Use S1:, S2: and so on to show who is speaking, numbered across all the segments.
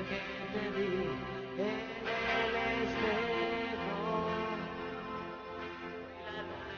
S1: que te di en el espejo. La luna.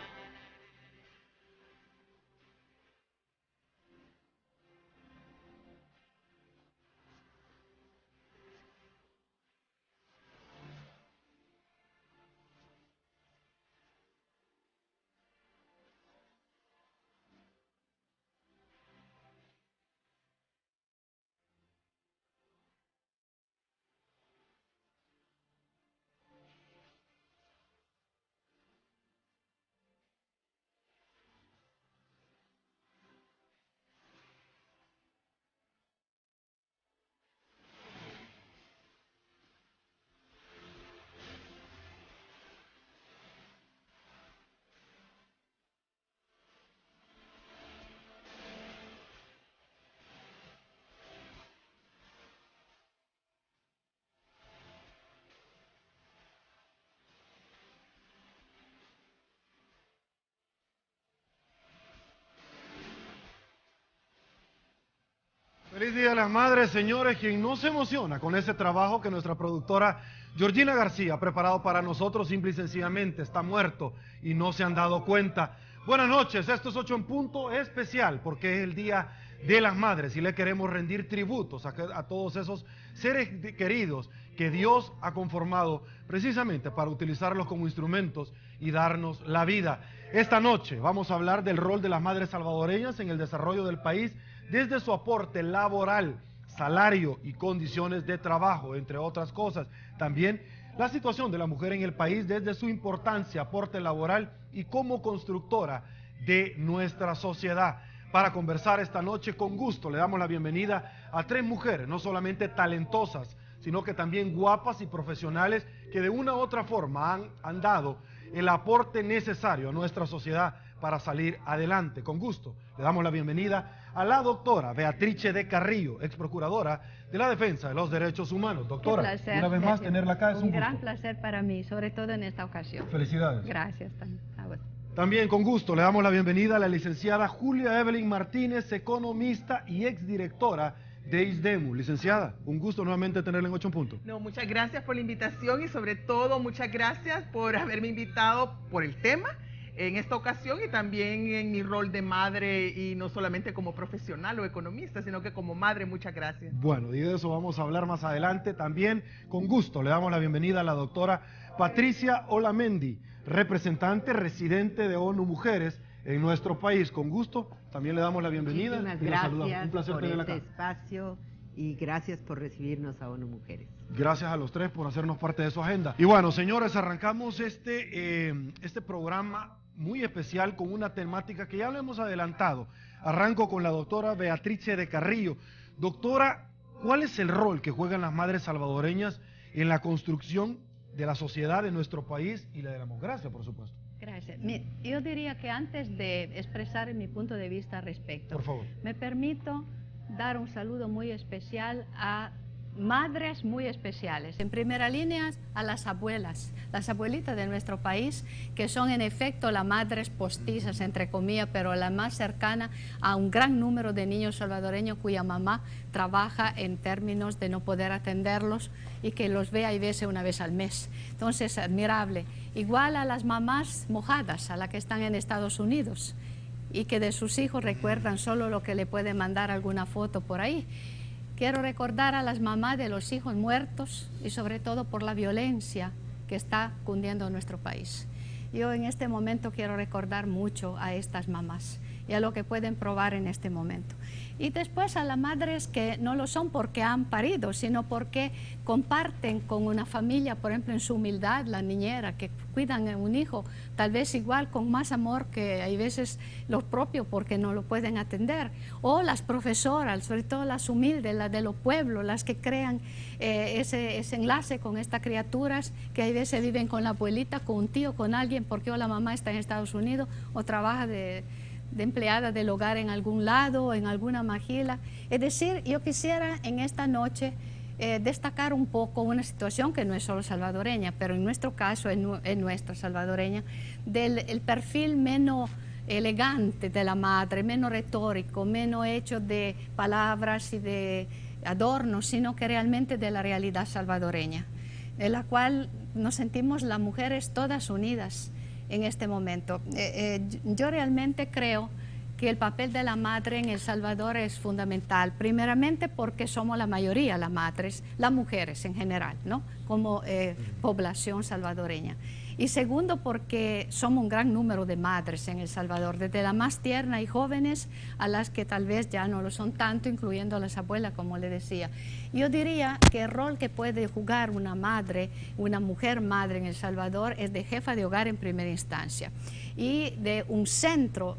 S2: Feliz Día de las Madres, señores. Quien no se emociona con ese trabajo que nuestra productora Georgina García ha preparado para nosotros, simple y sencillamente está muerto y no se han dado cuenta. Buenas noches, esto es 8 en punto especial porque es el Día de las Madres y le queremos rendir tributos a todos esos seres queridos que Dios ha conformado precisamente para utilizarlos como instrumentos y darnos la vida. Esta noche vamos a hablar del rol de las madres salvadoreñas en el desarrollo del país desde su aporte laboral, salario y condiciones de trabajo, entre otras cosas. También la situación de la mujer en el país desde su importancia, aporte laboral y como constructora de nuestra sociedad. Para conversar esta noche, con gusto le damos la bienvenida a 3 mujeres, no solamente talentosas, sino que también guapas y profesionales que de una u otra forma han dado el aporte necesario a nuestra sociedad para salir adelante. Con gusto le damos la bienvenida a la doctora Beatrice de Carrillo, ex procuradora de la Defensa de los Derechos Humanos. Doctora,
S3: placer,
S2: una vez más tenerla acá es un
S3: gran
S2: gusto.
S3: placer para mí, sobre todo en esta ocasión.
S2: Felicidades.
S3: Gracias también.
S2: También con gusto le damos la bienvenida a la licenciada Julia Evelyn Martínez, economista y exdirectora de ISDEMU. Licenciada, un gusto nuevamente tenerla en 8 en punto.
S4: No, muchas gracias por la invitación y sobre todo muchas gracias por haberme invitado por el tema en esta ocasión y también en mi rol de madre y no solamente como profesional o economista, sino que como madre. Muchas gracias.
S2: Bueno, y de eso vamos a hablar más adelante. También con gusto le damos la bienvenida a la doctora Patricia Olamendi, representante residente de ONU Mujeres en nuestro país. Con gusto también le damos la bienvenida.
S5: Muchísimas
S2: y la saludamos.
S5: gracias
S2: Un placer
S5: por
S2: tenerla
S5: este
S2: acá.
S5: espacio y gracias por recibirnos a ONU Mujeres.
S2: Gracias a los 3 por hacernos parte de su agenda. Y bueno, señores, arrancamos este programa muy especial con una temática que ya lo hemos adelantado. Arranco con la doctora Beatrice de Carrillo. Doctora, ¿cuál es el rol que juegan las madres salvadoreñas en la construcción de la sociedad de nuestro país y la de la democracia, por supuesto?
S3: Gracias. Yo diría que antes de expresar mi punto de vista al respecto,
S2: Por favor.
S3: me permito dar un saludo muy especial a madres muy especiales. En primera línea a las abuelitas de nuestro país, que son en efecto las madres postizas, entre comillas, pero la más cercana a un gran número de niños salvadoreños cuya mamá trabaja en términos de no poder atenderlos y que los ve y veces una vez al mes. Entonces, admirable. Igual a las mamás mojadas, a las que están en Estados Unidos y que de sus hijos recuerdan solo lo que le puede mandar alguna foto por ahí. Quiero recordar a las mamás de los hijos muertos y sobre todo por la violencia que está cundiendo en nuestro país. Yo en este momento quiero recordar mucho a estas mamás y a lo que pueden probar en este momento. Y después a las madres que no lo son porque han parido, sino porque comparten con una familia, por ejemplo, en su humildad, la niñera, que cuidan a un hijo, tal vez igual con más amor que hay veces los propios porque no lo pueden atender. O las profesoras, sobre todo las humildes, las de los pueblos, las que crean ese enlace con estas criaturas que hay veces viven con la abuelita, con un tío, con alguien, porque o la mamá está en Estados Unidos o trabaja de empleada del hogar en algún lado, en alguna maquila. Es decir, yo quisiera en esta noche destacar un poco una situación que no es solo salvadoreña, pero en nuestro caso es nuestra salvadoreña, del perfil menos elegante de la madre, menos retórico, menos hecho de palabras y de adornos, sino que realmente de la realidad salvadoreña, en la cual nos sentimos las mujeres todas unidas en este momento. Yo realmente creo que el papel de la madre en El Salvador es fundamental, primeramente porque somos la mayoría, las madres, las mujeres en general, ¿no? Como población salvadoreña. Y segundo, porque somos un gran número de madres en El Salvador, desde la más tierna y jóvenes a las que tal vez ya no lo son tanto, incluyendo a las abuelas, como le decía. Yo diría que el rol que puede jugar una madre, una mujer madre en El Salvador, es de jefa de hogar en primera instancia y de un centro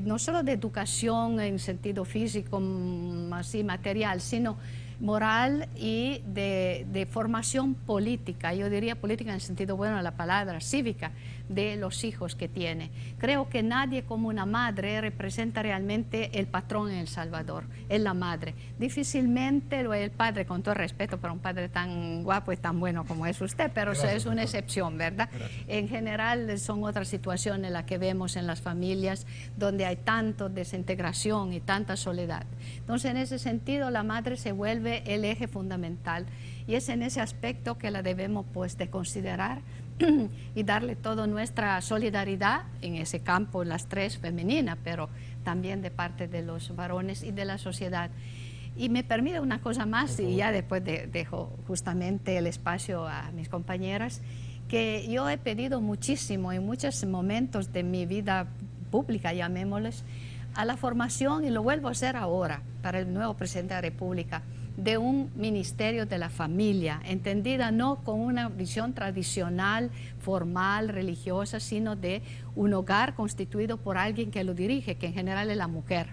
S3: no solo de educación en sentido físico, así material, sino moral y de formación política, yo diría política en el sentido bueno de la palabra, cívica, de los hijos que tiene. Creo que nadie como una madre representa realmente el patrón en El Salvador, es la madre. Difícilmente lo es el padre, con todo respeto para un padre tan guapo y tan bueno como es usted, pero eso es una excepción, ¿verdad? Gracias. En general son otras situaciones las que vemos en las familias donde hay tanta desintegración y tanta soledad. Entonces, en ese sentido, la madre se vuelve el eje fundamental y es en ese aspecto que la debemos pues de considerar y darle toda nuestra solidaridad en ese campo, las tres femeninas, pero también de parte de los varones y de la sociedad. Y me permite una cosa más, y ya después dejo justamente el espacio a mis compañeras, que yo he pedido muchísimo en muchos momentos de mi vida pública, llamémosles, a la formación, y lo vuelvo a hacer ahora, para el nuevo presidente de la República, de un ministerio de la familia, entendida no con una visión tradicional, formal, religiosa, sino de un hogar constituido por alguien que lo dirige, que en general es la mujer,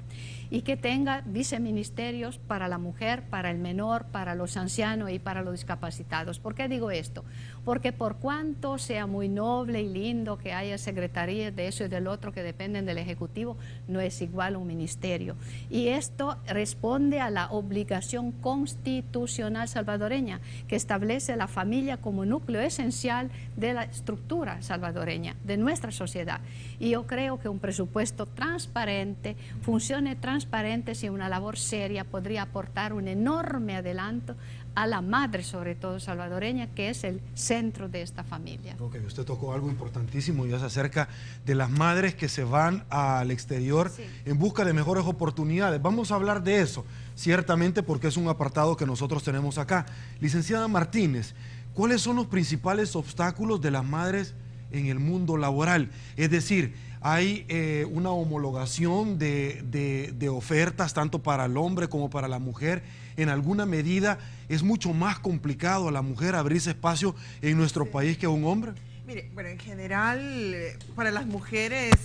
S3: y que tenga viceministerios para la mujer, para el menor, para los ancianos y para los discapacitados. ¿Por qué digo esto? Porque por cuanto sea muy noble y lindo que haya secretarías de eso y del otro que dependen del Ejecutivo, no es igual un ministerio. Y esto responde a la obligación constitucional salvadoreña que establece la familia como núcleo esencial de la estructura salvadoreña, de nuestra sociedad. Y yo creo que un presupuesto transparente, funciones transparentes y una labor seria podría aportar un enorme adelanto a la madre, sobre todo salvadoreña, que es el centro de esta familia.
S2: Ok, usted tocó algo importantísimo y es acerca de las madres que se van al exterior en busca de mejores oportunidades. Vamos a hablar de eso, ciertamente, porque es un apartado que nosotros tenemos acá. Licenciada Martínez, ¿cuáles son los principales obstáculos de las madres en el mundo laboral? Es decir, hay una homologación de ofertas tanto para el hombre como para la mujer. En alguna medida es mucho más complicado a la mujer abrirse espacio en nuestro país que a un hombre.
S4: Mire, bueno, en general, para las mujeres,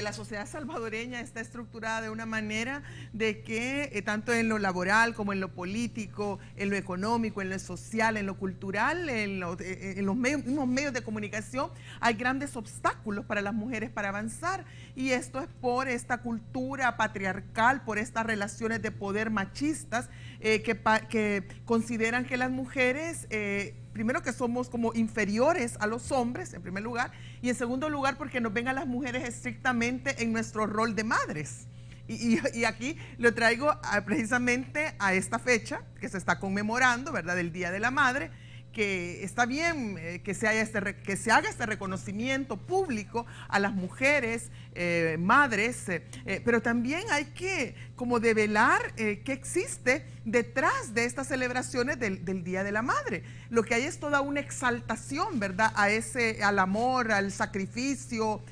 S4: la sociedad salvadoreña está estructurada de una manera de que tanto en lo laboral como en lo político, en lo económico, en lo social, en lo cultural, en los mismos medios de comunicación, hay grandes obstáculos para las mujeres para avanzar. Y esto es por esta cultura patriarcal, por estas relaciones de poder machistas que consideran que las mujeres... primero que somos como inferiores a los hombres, en primer lugar, y en segundo lugar porque nos ven a las mujeres estrictamente en nuestro rol de madres. Y aquí lo traigo precisamente a esta fecha que se está conmemorando, ¿verdad?, del Día de la Madre, que está bien que se haga este reconocimiento público a las mujeres madres, pero también hay que como develar qué existe detrás de estas celebraciones del Día de la Madre. Lo que hay es toda una exaltación, ¿verdad?, al amor, al sacrificio,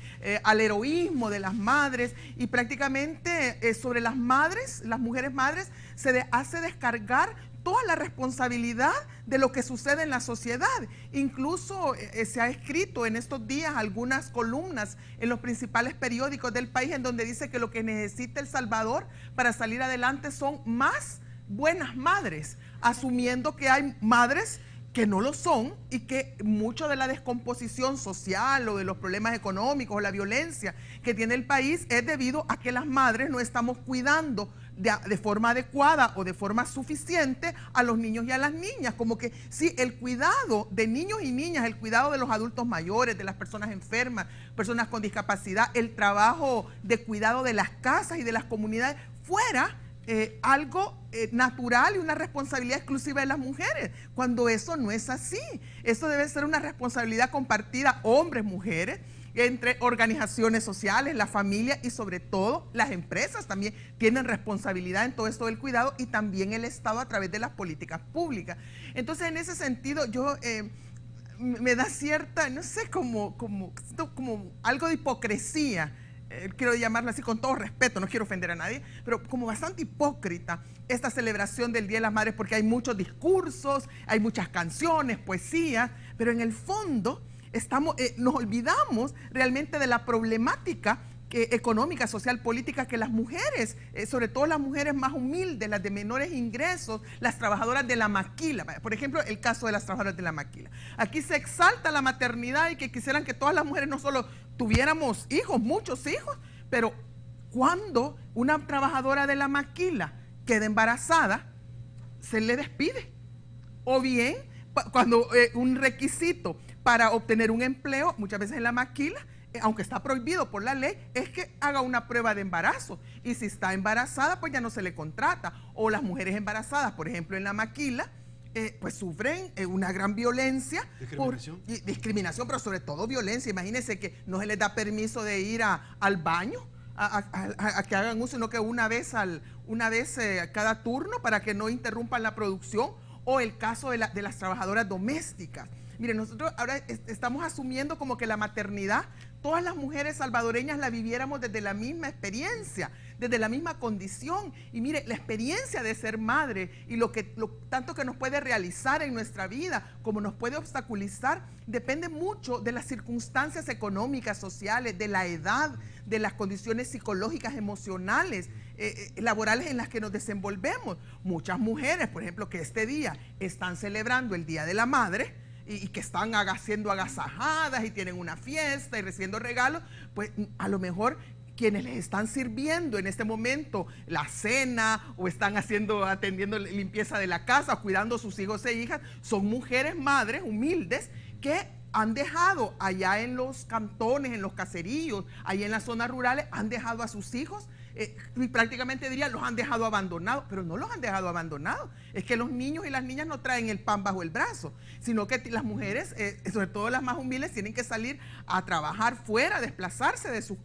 S4: al heroísmo de las madres, y prácticamente sobre las madres, las mujeres madres, se hace descargar toda la responsabilidad de lo que sucede en la sociedad. Incluso se ha escrito en estos días algunas columnas en los principales periódicos del país en donde dice que lo que necesita El Salvador para salir adelante son más buenas madres, asumiendo que hay madres que no lo son y que mucho de la descomposición social o de los problemas económicos o la violencia que tiene el país es debido a que las madres no estamos cuidando de forma adecuada o de forma suficiente a los niños y a las niñas. Como que sí, el cuidado de niños y niñas, el cuidado de los adultos mayores, de las personas enfermas, personas con discapacidad, el trabajo de cuidado de las casas y de las comunidades fuera algo natural y una responsabilidad exclusiva de las mujeres, cuando eso no es así. Eso debe ser una responsabilidad compartida, hombres, mujeres, entre organizaciones sociales, la familia y sobre todo las empresas también tienen responsabilidad en todo esto del cuidado, y también el Estado a través de las políticas públicas. Entonces, en ese sentido, yo me da cierta, no sé, como algo de hipocresía, quiero llamarlo así con todo respeto, no quiero ofender a nadie, pero como bastante hipócrita esta celebración del Día de las Madres, porque hay muchos discursos, hay muchas canciones, poesías, pero en el fondo nos olvidamos realmente de la problemática económica, social, política que las mujeres, sobre todo las mujeres más humildes, las de menores ingresos, las trabajadoras de la maquila, por ejemplo, el caso de las trabajadoras de la maquila. Aquí se exalta la maternidad y que quisieran que todas las mujeres no solo tuviéramos hijos, muchos hijos, pero cuando una trabajadora de la maquila queda embarazada, se le despide. O bien, cuando un requisito para obtener un empleo, muchas veces en la maquila, aunque está prohibido por la ley, es que haga una prueba de embarazo. Y si está embarazada, pues ya no se le contrata. O las mujeres embarazadas, por ejemplo, en la maquila, pues sufren una gran violencia. Discriminación, pero sobre todo violencia. Imagínense que no se les da permiso de ir al baño, a que hagan uso, sino que una vez cada turno, para que no interrumpan la producción. O el caso de las trabajadoras domésticas. Miren, nosotros ahora estamos asumiendo como que la maternidad, todas las mujeres salvadoreñas la viviéramos desde la misma experiencia, desde la misma condición. Y mire, la experiencia de ser madre y lo tanto que nos puede realizar en nuestra vida, como nos puede obstaculizar, depende mucho de las circunstancias económicas, sociales, de la edad, de las condiciones psicológicas, emocionales, laborales en las que nos desenvolvemos. Muchas mujeres, por ejemplo, que este día están celebrando el Día de la Madre, y que están siendo agasajadas y tienen una fiesta y recibiendo regalos, pues a lo mejor quienes les están sirviendo en este momento la cena o están atendiendo limpieza de la casa o cuidando a sus hijos e hijas, son mujeres madres humildes que han dejado allá en los cantones, en los caseríos, allá en las zonas rurales, han dejado a sus hijos, y prácticamente diría, los han dejado abandonados, pero no los han dejado abandonados. Es que los niños y las niñas no traen el pan bajo el brazo, sino que las mujeres, sobre todo las más humildes, tienen que salir a trabajar fuera, desplazarse de sus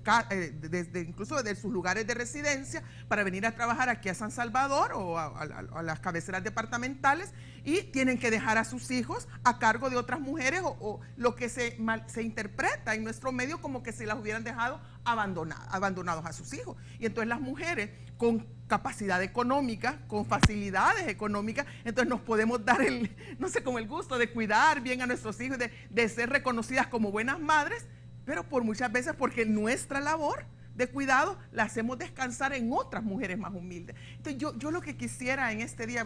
S4: incluso de sus lugares de residencia para venir a trabajar aquí a San Salvador o a las cabeceras departamentales, y tienen que dejar a sus hijos a cargo de otras mujeres o lo que se interpreta en nuestro medio como que si las hubieran dejado abandonados a sus hijos. Y entonces las mujeres con capacidad económica, con facilidades económicas, entonces nos podemos dar el gusto de cuidar bien a nuestros hijos, de ser reconocidas como buenas madres, pero por muchas veces porque nuestra labor de cuidado la hacemos descansar en otras mujeres más humildes. Entonces yo lo que quisiera en este día,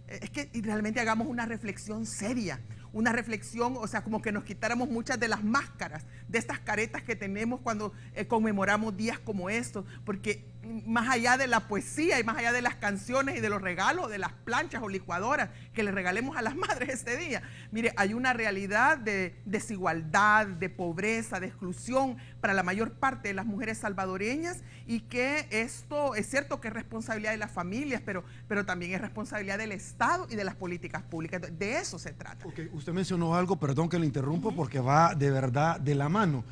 S4: es que realmente hagamos una reflexión seria, una reflexión, o sea, como que nos quitáramos muchas de las máscaras, de estas caretas que tenemos cuando conmemoramos días como estos, porque más allá de la poesía y más allá de las canciones y de los regalos, de las planchas o licuadoras que le regalemos a las madres este día, mire, hay una realidad de desigualdad, de pobreza, de exclusión para la mayor parte de las mujeres salvadoreñas, y que esto es cierto que es responsabilidad de las familias, pero también es responsabilidad del Estado y de las políticas públicas. De eso se trata.
S2: Okay, usted mencionó algo, perdón que le interrumpo, porque va de verdad de la mano.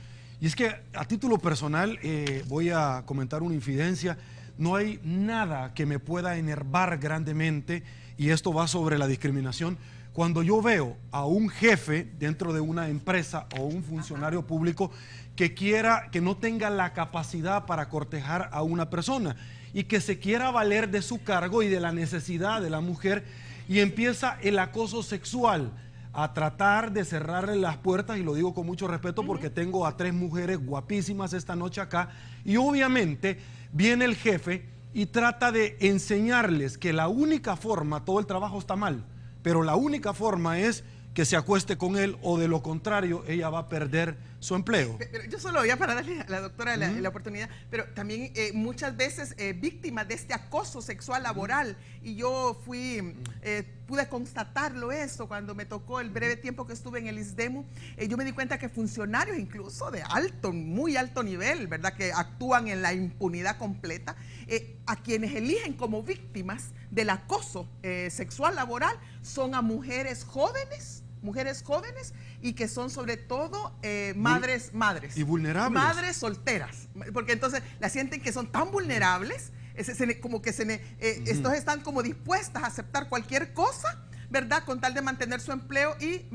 S2: Y es que a título personal voy a comentar una infidencia. No hay nada que me pueda enervar grandemente, y esto va sobre la discriminación, cuando yo veo a un jefe dentro de una empresa o un funcionario público que no tenga la capacidad para cortejar a una persona y que se quiera valer de su cargo y de la necesidad de la mujer, y empieza el acoso sexual, a tratar de cerrarle las puertas, y lo digo con mucho respeto porque tengo a 3 mujeres guapísimas esta noche acá, y obviamente viene el jefe y trata de enseñarles que la única forma, todo el trabajo está mal, pero la única forma es que se acueste con él, o de lo contrario ella va a perder su empleo.
S4: Pero yo solo ya para darle a la doctora la oportunidad, pero también muchas veces víctimas de este acoso sexual laboral, y yo pude constatarlo eso cuando me tocó el breve tiempo que estuve en el ISDEMU. Yo me di cuenta que funcionarios incluso de muy alto nivel, ¿verdad?, que actúan en la impunidad completa, a quienes eligen como víctimas del acoso sexual laboral son a mujeres jóvenes y que son sobre todo madres
S2: y vulnerables,
S4: madres solteras, porque entonces las sienten que son tan vulnerables, estos están como dispuestas a aceptar cualquier cosa, ¿verdad?, con tal de mantener su empleo y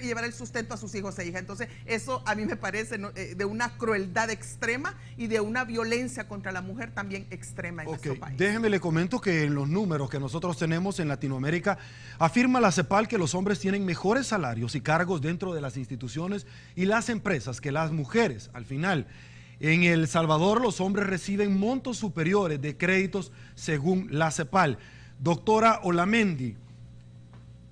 S4: llevar el sustento a sus hijos e hijas. Entonces eso a mí me parece de una crueldad extrema y de una violencia contra la mujer también extrema en nuestro país.
S2: Déjeme le comento que en los números que nosotros tenemos en Latinoamérica, afirma la CEPAL que los hombres tienen mejores salarios y cargos dentro de las instituciones y las empresas que las mujeres. Al final, en El Salvador los hombres reciben montos superiores de créditos según la CEPAL. Doctora Olamendi,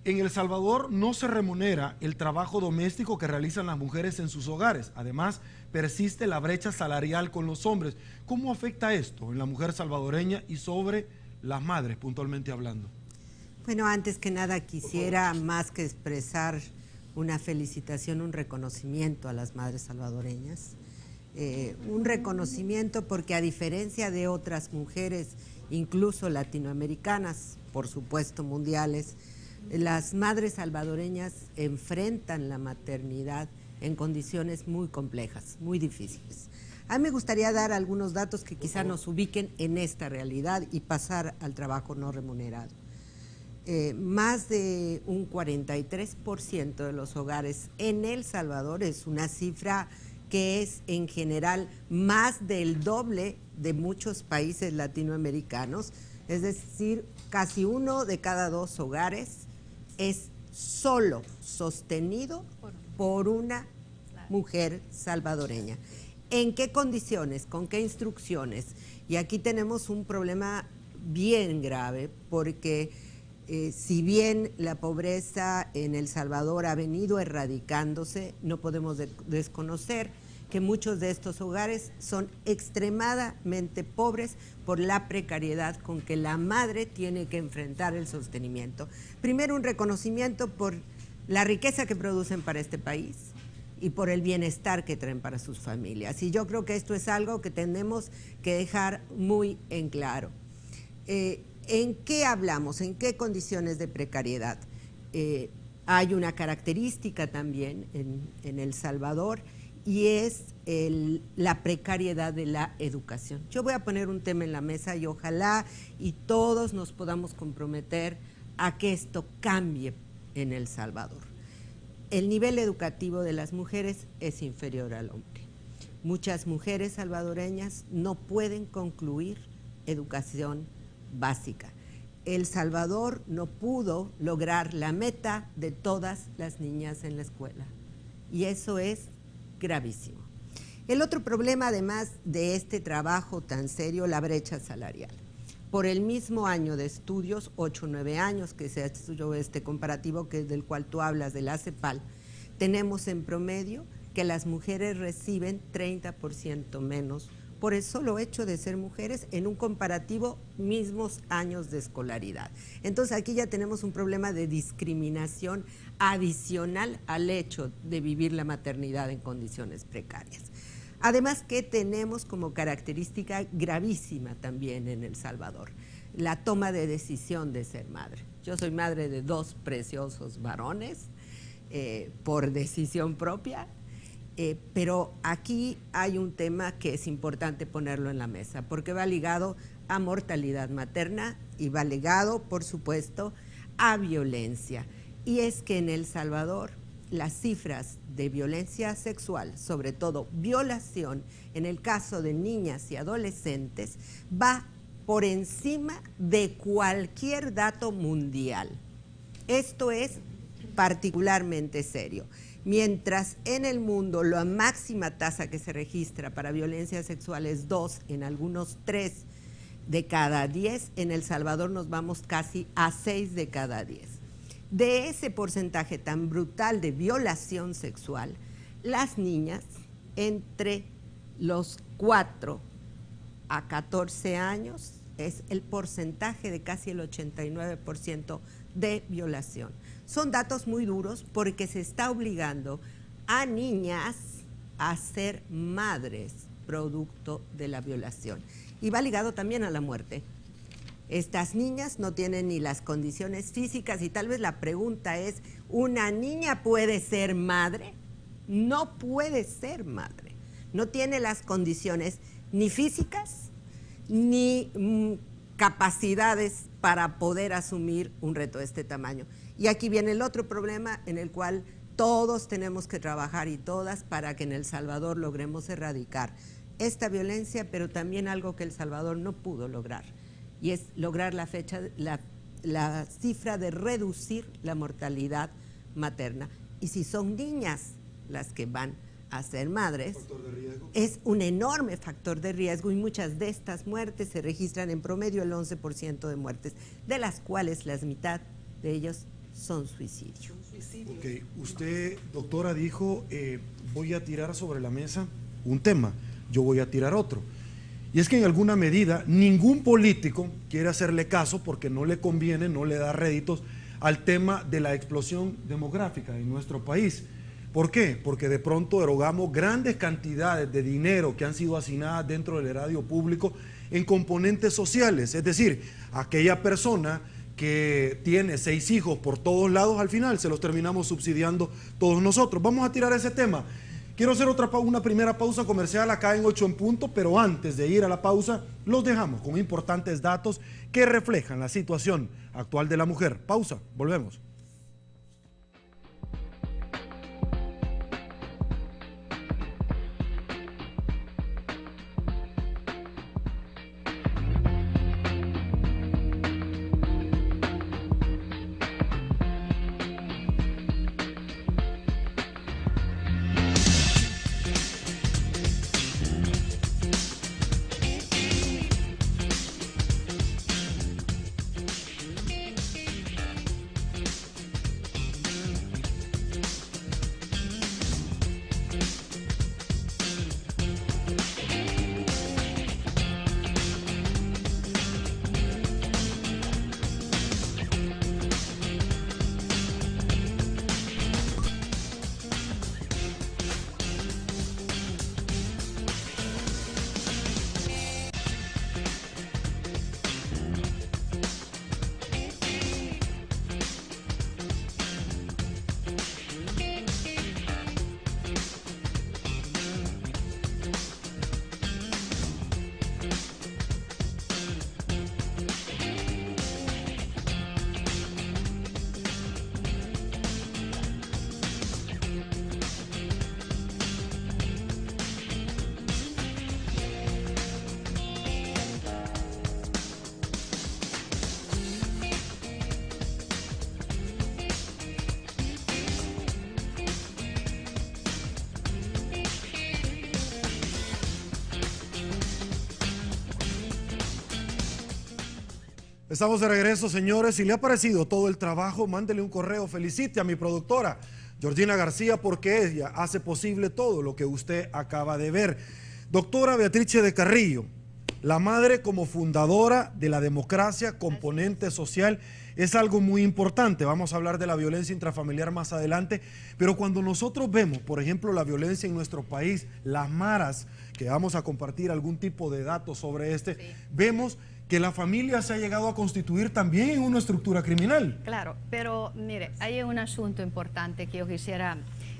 S2: en El Salvador no se remunera el trabajo doméstico que realizan las mujeres en sus hogares. Además, persiste la brecha salarial con los hombres. ¿Cómo afecta esto en la mujer salvadoreña y sobre las madres, puntualmente hablando?
S5: Bueno, antes que nada quisiera más que expresar una felicitación, un reconocimiento a las madres salvadoreñas. Un reconocimiento porque a diferencia de otras mujeres, incluso latinoamericanas, por supuesto mundiales, las madres salvadoreñas enfrentan la maternidad en condiciones muy complejas, muy difíciles. A mí me gustaría dar algunos datos que quizá nos ubiquen en esta realidad y pasar al trabajo no remunerado. Más de un 43% de los hogares en El Salvador, es una cifra que es en general más del doble de muchos países latinoamericanos, es decir, casi 1 de cada 2 hogares es solo sostenido por una mujer salvadoreña. ¿En qué condiciones? ¿Con qué instrucciones? Y aquí tenemos un problema bien grave porque si bien la pobreza en El Salvador ha venido erradicándose, no podemos desconocer que muchos de estos hogares son extremadamente pobres por la precariedad con que la madre tiene que enfrentar el sostenimiento. Primero, un reconocimiento por la riqueza que producen para este país y por el bienestar que traen para sus familias. Y yo creo que esto es algo que tenemos que dejar muy en claro. ¿En qué hablamos? ¿En qué condiciones de precariedad? Hay una característica también en El Salvador, y es la precariedad de la educación. Yo voy a poner un tema en la mesa y ojalá y todos nos podamos comprometer a que esto cambie en El Salvador. El nivel educativo de las mujeres es inferior al hombre. Muchas mujeres salvadoreñas no pueden concluir educación básica. El Salvador no pudo lograr la meta de todas las niñas en la escuela, y eso es gravísimo. El otro problema, además de este trabajo tan serio, la brecha salarial. Por el mismo año de estudios, 8 o 9 años que se ha hecho este comparativo del cual tú hablas, de la CEPAL, tenemos en promedio que las mujeres reciben 30% menos por el solo hecho de ser mujeres en un comparativo mismos años de escolaridad. Entonces aquí ya tenemos un problema de discriminación adicional al hecho de vivir la maternidad en condiciones precarias. Además que tenemos como característica gravísima también en El Salvador la toma de decisión de ser madre. Yo soy madre de 2 preciosos varones por decisión propia. Pero aquí hay un tema que es importante ponerlo en la mesa, porque va ligado a mortalidad materna y va ligado, por supuesto, a violencia. Y es que en El Salvador las cifras de violencia sexual, sobre todo violación, en el caso de niñas y adolescentes, va por encima de cualquier dato mundial. Esto es particularmente serio. Mientras en el mundo la máxima tasa que se registra para violencia sexual es 2, en algunos 3 de cada 10, en El Salvador nos vamos casi a 6 de cada 10. De ese porcentaje tan brutal de violación sexual, las niñas entre los 4 a 14 años es el porcentaje de casi el 89% de violación. Son datos muy duros porque se está obligando a niñas a ser madres producto de la violación. Y va ligado también a la muerte. Estas niñas no tienen ni las condiciones físicas y tal vez la pregunta es, ¿una niña puede ser madre? No puede ser madre. No tiene las condiciones ni físicas ni capacidades para poder asumir un reto de este tamaño. Y aquí viene el otro problema en el cual todos tenemos que trabajar y todas para que en El Salvador logremos erradicar esta violencia, pero también algo que El Salvador no pudo lograr, y es lograr la cifra de reducir la mortalidad materna. Y si son niñas las que van a ser madres, es un enorme factor de riesgo y muchas de estas muertes se registran en promedio el 11% de muertes, de las cuales la mitad de ellos son suicidios.
S2: Ok, usted, doctora, dijo, voy a tirar sobre la mesa un tema, yo voy a tirar otro. Y es que en alguna medida ningún político quiere hacerle caso porque no le conviene, no le da réditos al tema de la explosión demográfica en nuestro país. ¿Por qué? Porque de pronto erogamos grandes cantidades de dinero que han sido asignadas dentro del erario público en componentes sociales. Es decir, aquella persona que tiene 6 hijos por todos lados, al final se los terminamos subsidiando todos nosotros. Vamos a tirar ese tema. Quiero hacer una primera pausa comercial acá en 8 en punto, pero antes de ir a la pausa, los dejamos con importantes datos que reflejan la situación actual de la mujer. Pausa, volvemos. Estamos de regreso, señores. Si le ha parecido todo el trabajo, mándele un correo, felicite a mi productora, Georgina García, porque ella hace posible todo lo que usted acaba de ver. Doctora Beatrice de Carrillo, la madre como fundadora de la democracia, componente social, es algo muy importante. Vamos a hablar de la violencia intrafamiliar más adelante, pero cuando nosotros vemos, por ejemplo, la violencia en nuestro país, las maras, que vamos a compartir algún tipo de datos sobre vemos que la familia se ha llegado a constituir también en una estructura criminal.
S3: Claro, pero mire, hay un asunto importante que yo quisiera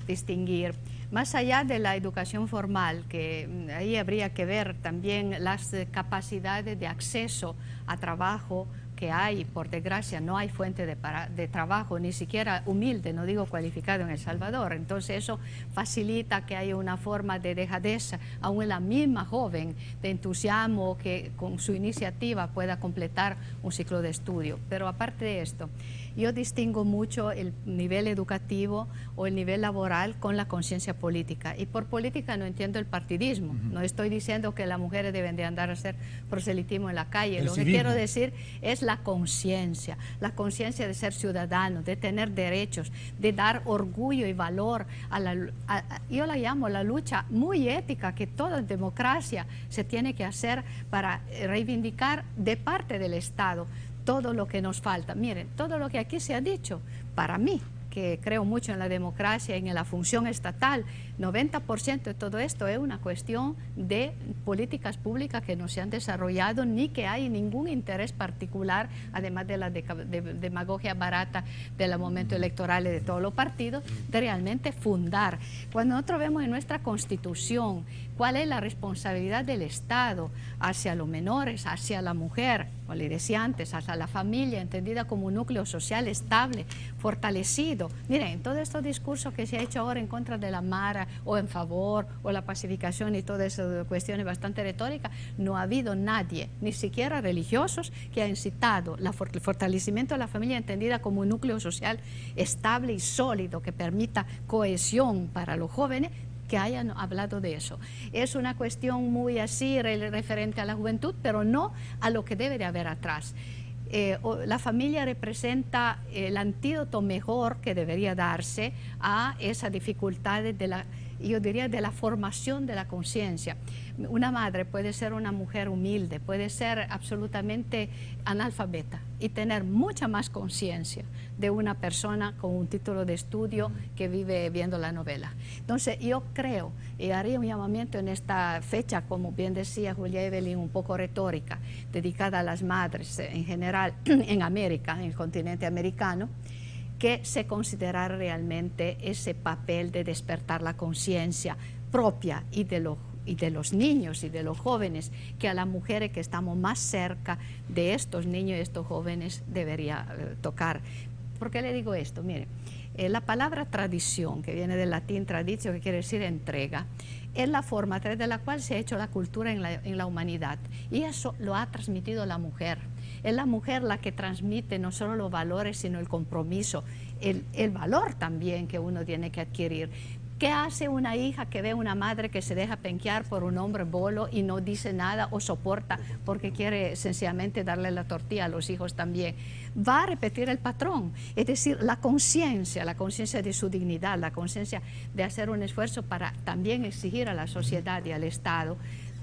S3: distinguir. Más allá de la educación formal, que ahí habría que ver también las capacidades de acceso a trabajo que hay. Por desgracia no hay fuente de trabajo, ni siquiera humilde, no digo cualificado, en El Salvador. Entonces eso facilita que haya una forma de dejadez, aún en la misma joven, de entusiasmo, que con su iniciativa pueda completar un ciclo de estudio. Pero aparte de esto, yo distingo mucho el nivel educativo o el nivel laboral con la conciencia política. Y por política no entiendo el partidismo. No estoy diciendo que las mujeres deben de andar a hacer proselitismo en la calle. Lo que quiero decir es la conciencia de ser ciudadano, de tener derechos, de dar orgullo y valor a yo la llamo la lucha muy ética que toda democracia se tiene que hacer para reivindicar de parte del Estado todo lo que nos falta. Miren, todo lo que aquí se ha dicho, para mí, que creo mucho en la democracia y en la función estatal, 90% de todo esto es una cuestión de políticas públicas que no se han desarrollado ni que hay ningún interés particular, además de la demagogia barata de los momentos electorales de todos los partidos, de realmente fundar. Cuando nosotros vemos en nuestra Constitución cuál es la responsabilidad del Estado hacia los menores, hacia la mujer, como le decía antes, hacia la familia, entendida como un núcleo social estable, fortalecido. Miren, todos estos discursos que se ha hecho ahora en contra de la Mara, o en favor, o la pacificación y todas esas cuestiones bastante retóricas, no ha habido nadie, ni siquiera religiosos, que ha incitado el fortalecimiento de la familia entendida como un núcleo social estable y sólido que permita cohesión para los jóvenes, que hayan hablado de eso. Es una cuestión muy así referente a la juventud, pero no a lo que debe de haber atrás. La familia representa el antídoto mejor que debería darse a esas dificultades yo diría, de la formación de la conciencia. Una madre puede ser una mujer humilde, puede ser absolutamente analfabeta y tener mucha más conciencia de una persona con un título de estudio que vive viendo la novela. Entonces yo creo, y haría un llamamiento en esta fecha, como bien decía Julia Evelyn, un poco retórica, dedicada a las madres en general en América, en el continente americano, que se considerara realmente ese papel de despertar la conciencia propia y de los niños y de los jóvenes, que a las mujeres que estamos más cerca de estos niños y estos jóvenes debería tocar. ¿Por qué le digo esto? Mire, la palabra tradición, que viene del latín traditio, que quiere decir entrega, es la forma a través de la cual se ha hecho la cultura en la humanidad, y eso lo ha transmitido la mujer. Es la mujer la que transmite no solo los valores, sino el compromiso, el valor también que uno tiene que adquirir. ¿Qué hace una hija que ve a una madre que se deja penquear por un hombre bolo y no dice nada o soporta porque quiere sencillamente darle la tortilla a los hijos también? Va a repetir el patrón, es decir, la conciencia de su dignidad, la conciencia de hacer un esfuerzo para también exigir a la sociedad y al Estado,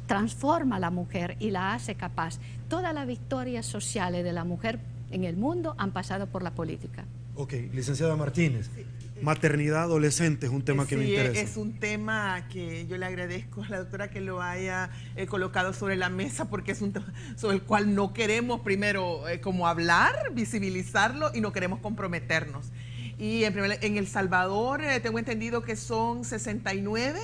S3: transforma a la mujer y la hace capaz. Todas las victorias sociales de la mujer en el mundo han pasado por la política.
S2: Ok, licenciada Martínez. Maternidad adolescente es un tema que me interesa.
S4: Es un tema que yo le agradezco a la doctora que lo haya colocado sobre la mesa, porque es un tema sobre el cual no queremos primero como hablar, visibilizarlo, y no queremos comprometernos. Y en El Salvador tengo entendido que son 69,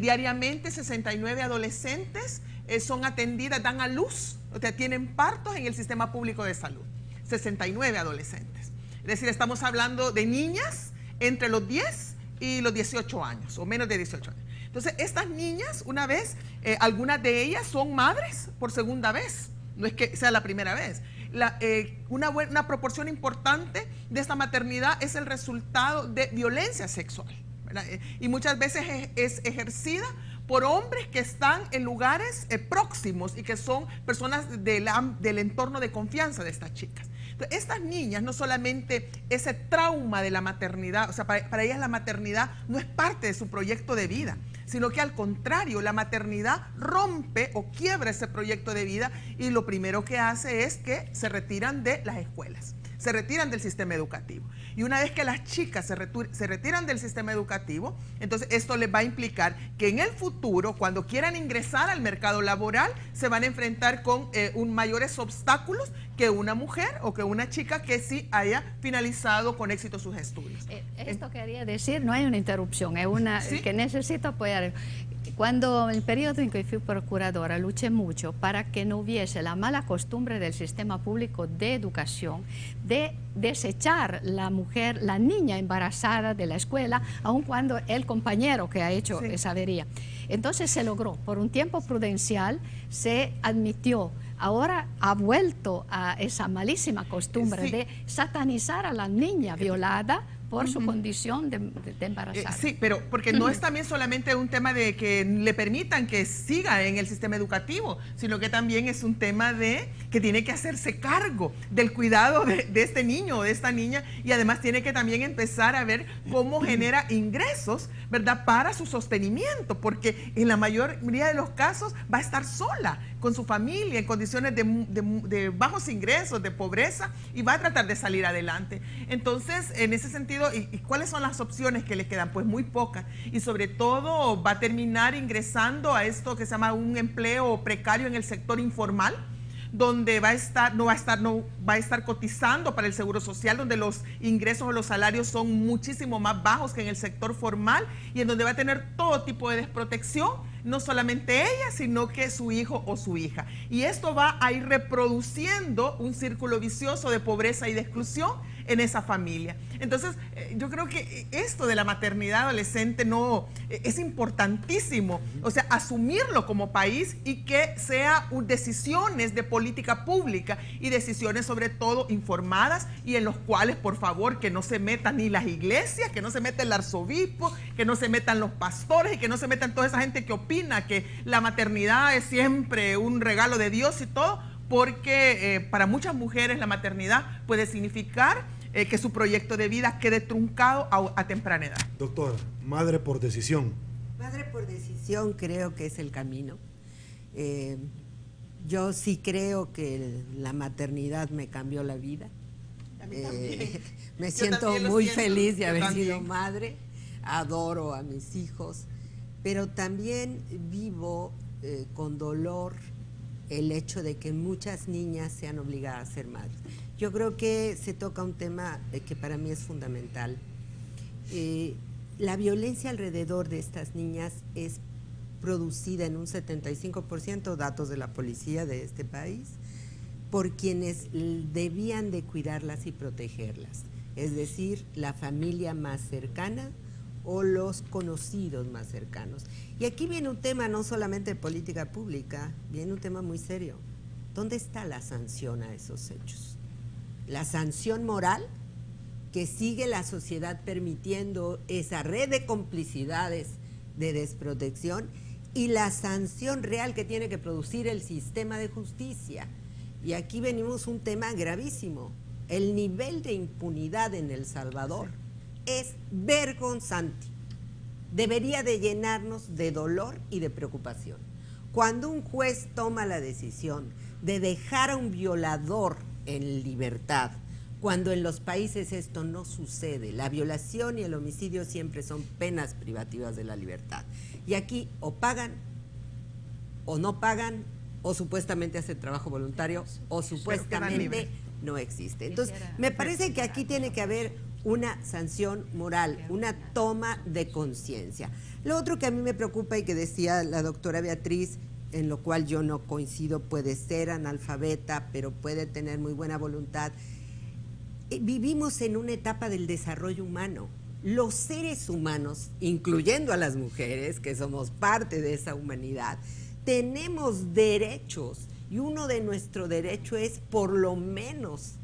S4: diariamente 69 adolescentes son atendidas, dan a luz, o sea, tienen partos en el sistema público de salud. 69 adolescentes. Es decir, estamos hablando de niñas entre los 10 y los 18 años, o menos de 18 años. Entonces, estas niñas, una vez, algunas de ellas son madres por segunda vez, no es que sea la primera vez. Una proporción importante de esta maternidad es el resultado de violencia sexual, ¿verdad? Y muchas veces es ejercida por hombres que están en lugares próximos y que son personas del entorno de confianza de estas chicas. Entonces, estas niñas, no solamente ese trauma de la maternidad, o sea, para ellas la maternidad no es parte de su proyecto de vida, sino que al contrario, la maternidad rompe o quiebra ese proyecto de vida, y lo primero que hace es que se retiran de las escuelas, se retiran del sistema educativo. Y una vez que las chicas se retiran del sistema educativo, entonces esto les va a implicar que en el futuro, cuando quieran ingresar al mercado laboral, se van a enfrentar con mayores obstáculos que una mujer o que una chica que sí haya finalizado con éxito sus estudios.
S3: Esto quería decir, no hay una interrupción, es una ¿sí? Que necesito apoyar. Cuando en el periodo en que fui procuradora luché mucho para que no hubiese la mala costumbre del sistema público de educación de desechar la mujer, la niña embarazada de la escuela, aun cuando el compañero que ha hecho esa avería. Entonces se logró, por un tiempo prudencial se admitió. Ahora ha vuelto a esa malísima costumbre de satanizar a la niña violada por su condición de embarazada.
S4: Sí, pero porque no es también solamente un tema de que le permitan que siga en el sistema educativo, sino que también es un tema de que tiene que hacerse cargo del cuidado de este niño o de esta niña, y además tiene que también empezar a ver cómo genera ingresos, ¿verdad?, para su sostenimiento, porque en la mayoría de los casos va a estar sola con su familia en condiciones de bajos ingresos, de pobreza, y va a tratar de salir adelante. Entonces, en ese sentido, ¿y cuáles son las opciones que le quedan? Pues muy pocas, y sobre todo va a terminar ingresando a esto que se llama un empleo precario en el sector informal, donde no va a estar cotizando para el seguro social, donde los ingresos o los salarios son muchísimo más bajos que en el sector formal, y en donde va a tener todo tipo de desprotección, no solamente ella, sino que su hijo o su hija. Y esto va a ir reproduciendo un círculo vicioso de pobreza y de exclusión en esa familia. Entonces, yo creo que esto de la maternidad adolescente es importantísimo, o sea, asumirlo como país, y que sea decisiones de política pública y decisiones sobre todo informadas, y en los cuales, por favor, que no se metan ni las iglesias, que no se meta el arzobispo, que no se metan los pastores, y que no se metan toda esa gente que opina que la maternidad es siempre un regalo de Dios y todo, porque para muchas mujeres la maternidad puede significar que su proyecto de vida quede truncado a temprana edad.
S2: Doctora, madre por decisión.
S5: Madre por decisión creo que es el camino. Yo sí creo que la maternidad me cambió la vida. Me siento muy feliz de haber sido madre, adoro a mis hijos, pero también vivo con dolor el hecho de que muchas niñas sean obligadas a ser madres. Yo creo que se toca un tema que para mí es fundamental. La violencia alrededor de estas niñas es producida en un 75%, datos de la policía de este país, por quienes debían de cuidarlas y protegerlas, es decir, la familia más cercana o los conocidos más cercanos. Y aquí viene un tema no solamente de política pública, viene un tema muy serio. ¿Dónde está la sanción a esos hechos? La sanción moral que sigue la sociedad permitiendo esa red de complicidades de desprotección, y la sanción real que tiene que producir el sistema de justicia. Y aquí venimos un tema gravísimo. El nivel de impunidad en El Salvador es vergonzante. Debería de llenarnos de dolor y de preocupación. Cuando un juez toma la decisión de dejar a un violador en libertad, cuando en los países esto no sucede, la violación y el homicidio siempre son penas privativas de la libertad. Y aquí o pagan, o no pagan, o supuestamente hace trabajo voluntario, o supuestamente no existe. Entonces, me parece que aquí tiene que haber una sanción moral, una toma de conciencia. Lo otro que a mí me preocupa y que decía la doctora Beatriz, en lo cual yo no coincido, puede ser analfabeta, pero puede tener muy buena voluntad. Vivimos en una etapa del desarrollo humano. Los seres humanos, incluyendo a las mujeres, que somos parte de esa humanidad, tenemos derechos, y uno de nuestros derechos es por lo menos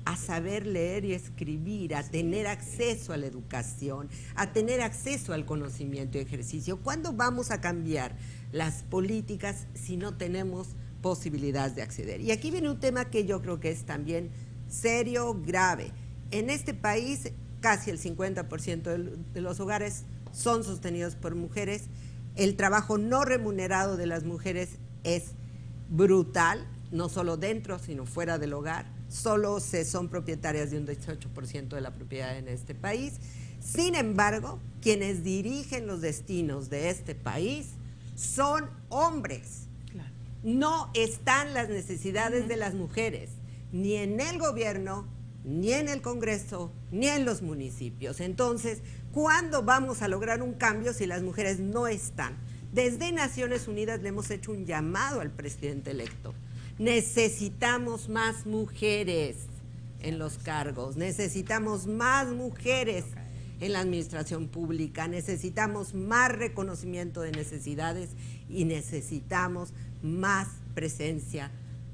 S5: a saber leer y escribir, a tener acceso a la educación, a tener acceso al conocimiento y ejercicio. ¿Cuándo vamos a cambiar las políticas si no tenemos posibilidades de acceder? Y aquí viene un tema que yo creo que es también serio, grave. En este país, casi el 50% de los hogares son sostenidos por mujeres. El trabajo no remunerado de las mujeres es brutal, no solo dentro, sino fuera del hogar. Solo son propietarias de un 18% de la propiedad en este país. Sin embargo, quienes dirigen los destinos de este país son hombres. Claro. No están las necesidades de las mujeres, ni en el gobierno, ni en el Congreso, ni en los municipios. Entonces, ¿cuándo vamos a lograr un cambio si las mujeres no están? Desde Naciones Unidas le hemos hecho un llamado al presidente electo. Necesitamos más mujeres en los cargos, necesitamos más mujeres en la administración pública, necesitamos más reconocimiento de necesidades y necesitamos más presencia,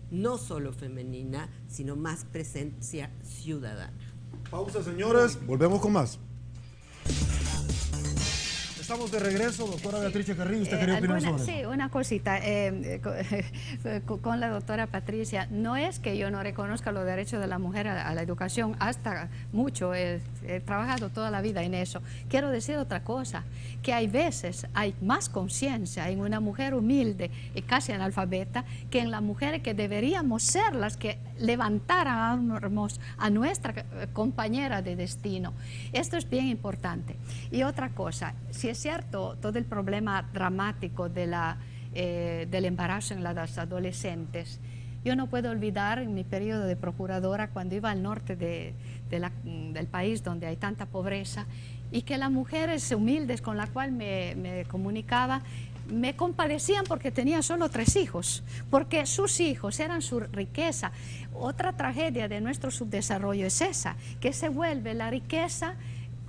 S5: no solo femenina, sino más presencia ciudadana.
S2: Pausa, señores. Volvemos con más. Estamos de regreso, doctora Beatriz Carrillo. ¿Usted quería opinar sobre eso?
S3: Sí, una cosita. Con la doctora Patricia, no es que yo no reconozca los derechos de la mujer a la educación, hasta mucho, he trabajado toda la vida en eso. Quiero decir otra cosa, que hay veces hay más conciencia en una mujer humilde y casi analfabeta que en las mujeres que deberíamos ser las que levantáramos a nuestra compañera de destino. Esto es bien importante. Y otra cosa, si es cierto todo el problema dramático de del embarazo en las adolescentes, yo no puedo olvidar en mi periodo de procuradora cuando iba al norte del país donde hay tanta pobreza y que las mujeres humildes con las cuales me comunicaba me compadecían porque tenía solo 3 hijos, porque sus hijos eran su riqueza. Otra tragedia de nuestro subdesarrollo es esa, que se vuelve la riqueza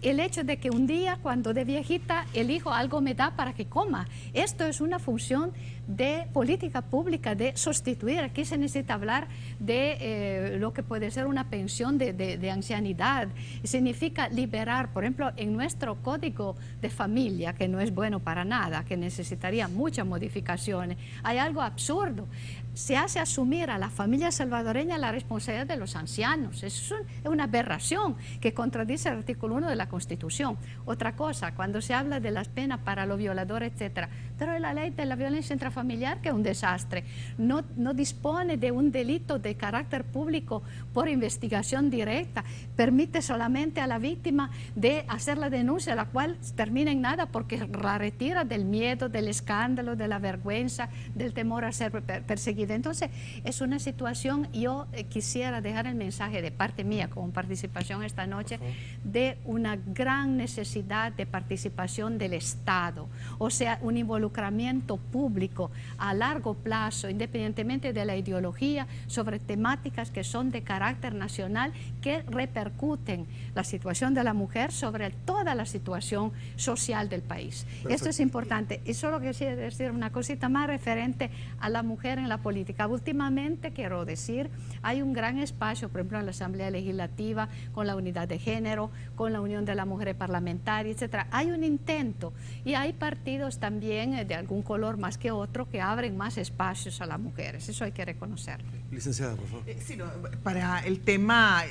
S3: el hecho de que un día cuando de viejita el hijo algo me da para que coma. Esto es una función de política pública, de sustituir. Aquí se necesita hablar de lo que puede ser una pensión de ancianidad. Significa liberar, por ejemplo, en nuestro código de familia, que no es bueno para nada, que necesitaría muchas modificaciones, hay algo absurdo. Se hace asumir a la familia salvadoreña la responsabilidad de los ancianos. Eso es una aberración que contradice el artículo 1 de la Constitución. Otra cosa, cuando se habla de las penas para los violadores, etcétera, pero la ley de la violencia intrafamiliar, que es un desastre, no dispone de un delito de carácter público por investigación directa, permite solamente a la víctima de hacer la denuncia, la cual termina en nada porque la retira del miedo, del escándalo, de la vergüenza, del temor a ser perseguida. Entonces, es una situación, yo quisiera dejar el mensaje de parte mía como participación esta noche, de una gran necesidad de participación del Estado, o sea, un involucramiento público a largo plazo, independientemente de la ideología, sobre temáticas que son de carácter nacional, que repercuten la situación de la mujer sobre toda la situación social del país. Perfecto. Esto es importante. Y solo quisiera decir una cosita más referente a la mujer en la política. Últimamente, quiero decir, hay un gran espacio, por ejemplo, en la Asamblea Legislativa, con la unidad de género, con la Unión de las Mujeres Parlamentarias, etcétera. Hay un intento y hay partidos también de algún color más que otro que abren más espacios a las mujeres. Eso hay que reconocerlo.
S2: Licenciada, por favor.
S4: Sí, no, para el tema,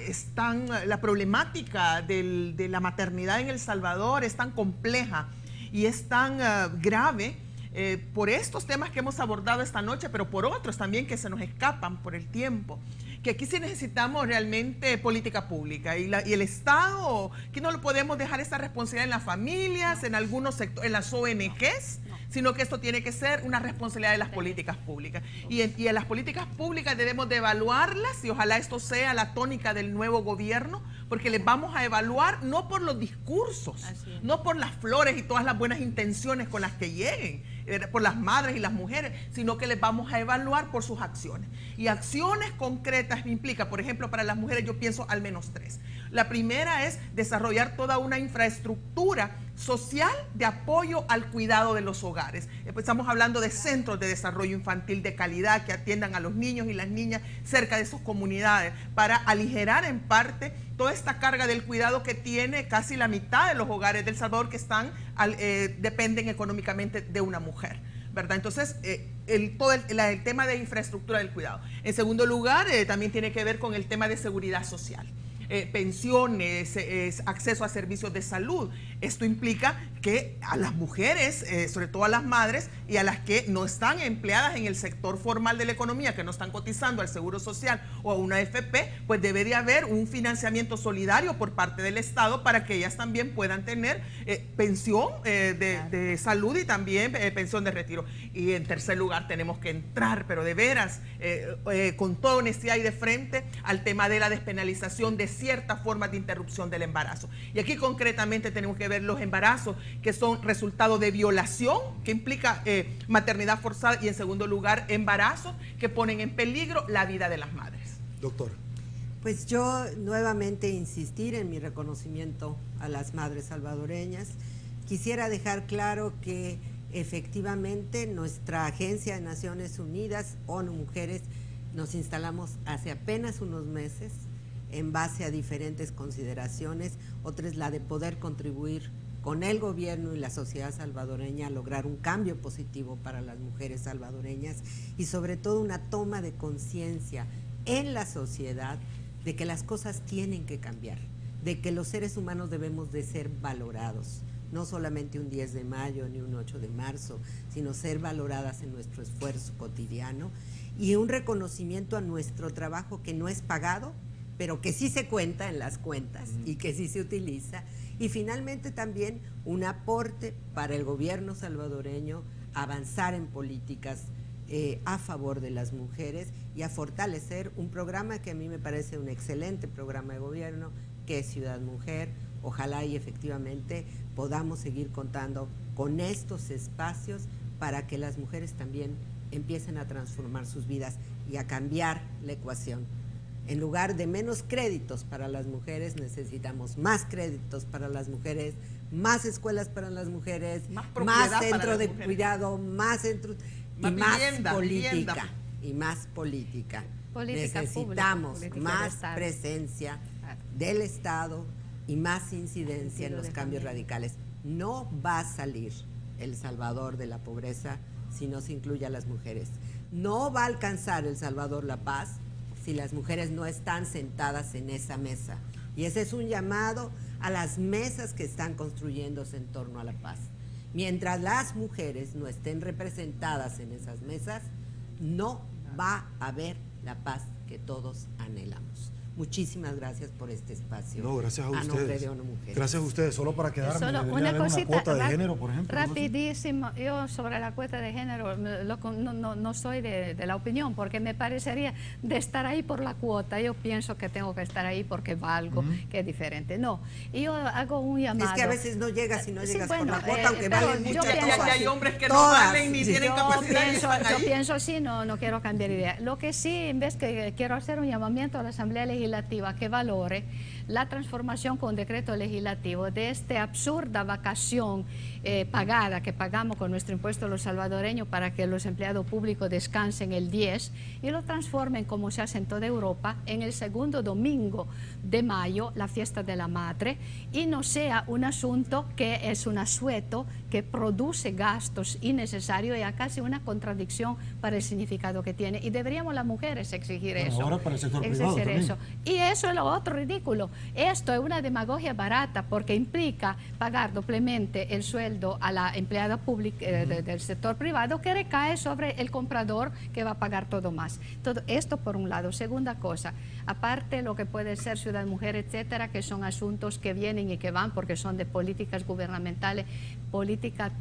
S4: la problemática de la maternidad en El Salvador es tan compleja y es tan grave por estos temas que hemos abordado esta noche, pero por otros también que se nos escapan por el tiempo, que aquí sí necesitamos realmente política pública y el Estado, que no lo podemos dejar esa responsabilidad en las familias, en algunos sectores, en las ONGs, sino que esto tiene que ser una responsabilidad de las políticas públicas. Y en las políticas públicas debemos de evaluarlas y ojalá esto sea la tónica del nuevo gobierno, porque les vamos a evaluar no por los discursos, no por las flores y todas las buenas intenciones con las que lleguen, por las madres y las mujeres, sino que les vamos a evaluar por sus acciones. Y acciones concretas implica, por ejemplo, para las mujeres yo pienso al menos 3. La primera es desarrollar toda una infraestructura social de apoyo al cuidado de los hogares. Estamos hablando de centros de desarrollo infantil de calidad que atiendan a los niños y las niñas cerca de sus comunidades para aligerar en parte toda esta carga del cuidado que tiene casi la mitad de los hogares de El Salvador que dependen económicamente de una mujer, ¿verdad? Entonces, todo el tema de infraestructura del cuidado. En segundo lugar, también tiene que ver con el tema de seguridad social. Pensiones, acceso a servicios de salud. Esto implica que a las mujeres, sobre todo a las madres y a las que no están empleadas en el sector formal de la economía, que no están cotizando al Seguro Social o a una AFP, pues debería haber un financiamiento solidario por parte del Estado para que ellas también puedan tener pensión de salud y también pensión de retiro. Y en tercer lugar tenemos que entrar, pero de veras, con toda honestidad y de frente, al tema de la despenalización de ciertas formas de interrupción del embarazo. Y aquí concretamente tenemos que ver los embarazos que son resultado de violación, que implica maternidad forzada, y en segundo lugar embarazos que ponen en peligro la vida de las madres.
S2: Doctora.
S5: Pues yo nuevamente insistir en mi reconocimiento a las madres salvadoreñas. Quisiera dejar claro que efectivamente nuestra Agencia de Naciones Unidas, ONU Mujeres, nos instalamos hace apenas unos meses. en base a diferentes consideraciones, otra es la de poder contribuir con el gobierno y la sociedad salvadoreña a lograr un cambio positivo para las mujeres salvadoreñas y sobre todo una toma de conciencia en la sociedad de que las cosas tienen que cambiar, de que los seres humanos debemos de ser valorados, no solamente un 10 de mayo ni un 8 de marzo, sino ser valoradas en nuestro esfuerzo cotidiano y un reconocimiento a nuestro trabajo que no es pagado, pero que sí se cuenta en las cuentas y que sí se utiliza. Y finalmente también un aporte para el gobierno salvadoreño a avanzar en políticas a favor de las mujeres y a fortalecer un programa que a mí me parece un excelente programa de gobierno, que es Ciudad Mujer. Ojalá y efectivamente podamos seguir contando con estos espacios para que las mujeres también empiecen a transformar sus vidas y a cambiar la ecuación. En lugar de menos créditos para las mujeres, necesitamos más créditos para las mujeres, más escuelas para las mujeres, más centros de cuidado, más centros y más política. Y más política. Necesitamos más presencia del Estado y más incidencia en los cambios radicales. No va a salir El Salvador de la pobreza si no se incluye a las mujeres. No va a alcanzar El Salvador la paz si las mujeres no están sentadas en esa mesa. Y ese es un llamado a las mesas que están construyéndose en torno a la paz. Mientras las mujeres no estén representadas en esas mesas, no va a haber la paz que todos anhelamos. Muchísimas gracias por este espacio.
S2: No, gracias a ustedes.
S5: Nombre de ONU Mujeres.
S2: Gracias a ustedes. Solo para quedarme,
S3: Solo
S2: debería haber una cuota de género, por ejemplo.
S3: Rapidísimo. Yo sobre la cuota de género no soy de la opinión, porque me parecería de estar ahí por la cuota. Yo pienso que tengo que estar ahí porque valgo, que es diferente. No, yo hago un llamado.
S5: Es que a veces no llegas si no llegas por la cuota, aunque valen mucho.
S4: Hay hombres que no valen ni tienen capacidad.
S3: Yo pienso así, no quiero cambiar idea. Lo que sí, en vez que quiero hacer un llamamiento a la Asamblea Legislativa que valore la transformación con decreto legislativo de esta absurda vacación pagada que pagamos con nuestro impuesto a los salvadoreños para que los empleados públicos descansen el 10 y lo transformen, como se hace en toda Europa, en el segundo domingo de mayo, la fiesta de la madre, y no sea un asunto que es un asueto que produce gastos innecesarios y a casi una contradicción para el significado que tiene. Y deberíamos las mujeres exigir eso.
S2: Ahora para el sector privado también.
S3: Eso. Y eso es lo otro ridículo. Esto es una demagogia barata porque implica pagar doblemente el sueldo a la empleada pública del sector privado, que recae sobre el comprador, que va a pagar todo más. Todo esto por un lado. Segunda cosa, aparte lo que puede ser Ciudad Mujer, etcétera, que son asuntos que vienen y que van porque son de políticas gubernamentales, política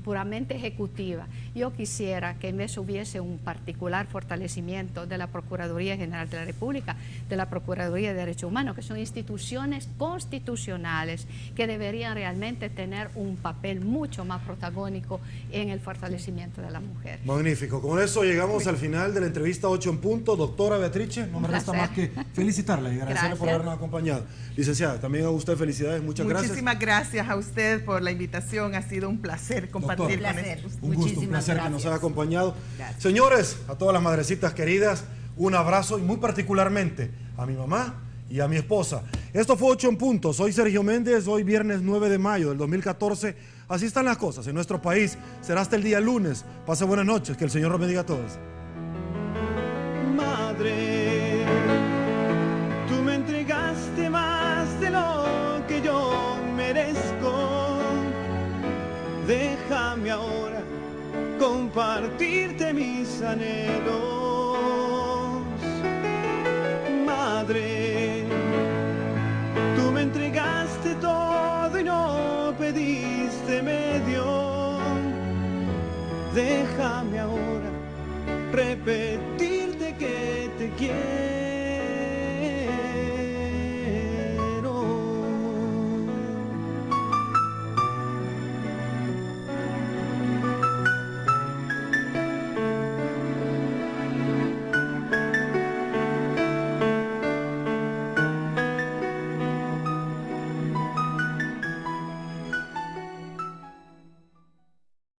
S3: puramente ejecutiva. Yo quisiera que en vez hubiese un particular fortalecimiento de la Procuraduría General de la República, de la Procuraduría de Derechos Humanos, que son instituciones constitucionales que deberían realmente tener un papel mucho más protagónico en el fortalecimiento de la mujer.
S2: Magnífico. Con eso llegamos al final de la entrevista 8 en punto. Doctora Beatrice, no me resta más que felicitarla y agradecerle por habernos acompañado. Licenciada, también a usted felicidades, muchas gracias.
S4: Muchísimas gracias a usted por la invitación, ha sido un placer compartir con estos.
S2: Un gusto, un placer que nos haya acompañado. Gracias. Señores, a todas las madrecitas queridas, un abrazo y muy particularmente a mi mamá y a mi esposa. Esto fue 8 en punto. Soy Sergio Méndez, hoy viernes 9 de mayo del 2014. Así están las cosas en nuestro país. Será hasta el día lunes. Pase buenas noches, que el Señor los bendiga a todos.
S6: Madre, tú me entregaste más de lo que yo merezco. Déjame ahora compartirte mis anhelos. Madre, tú me entregaste todo y no pediste medio. Déjame ahora repetirte que te quiero.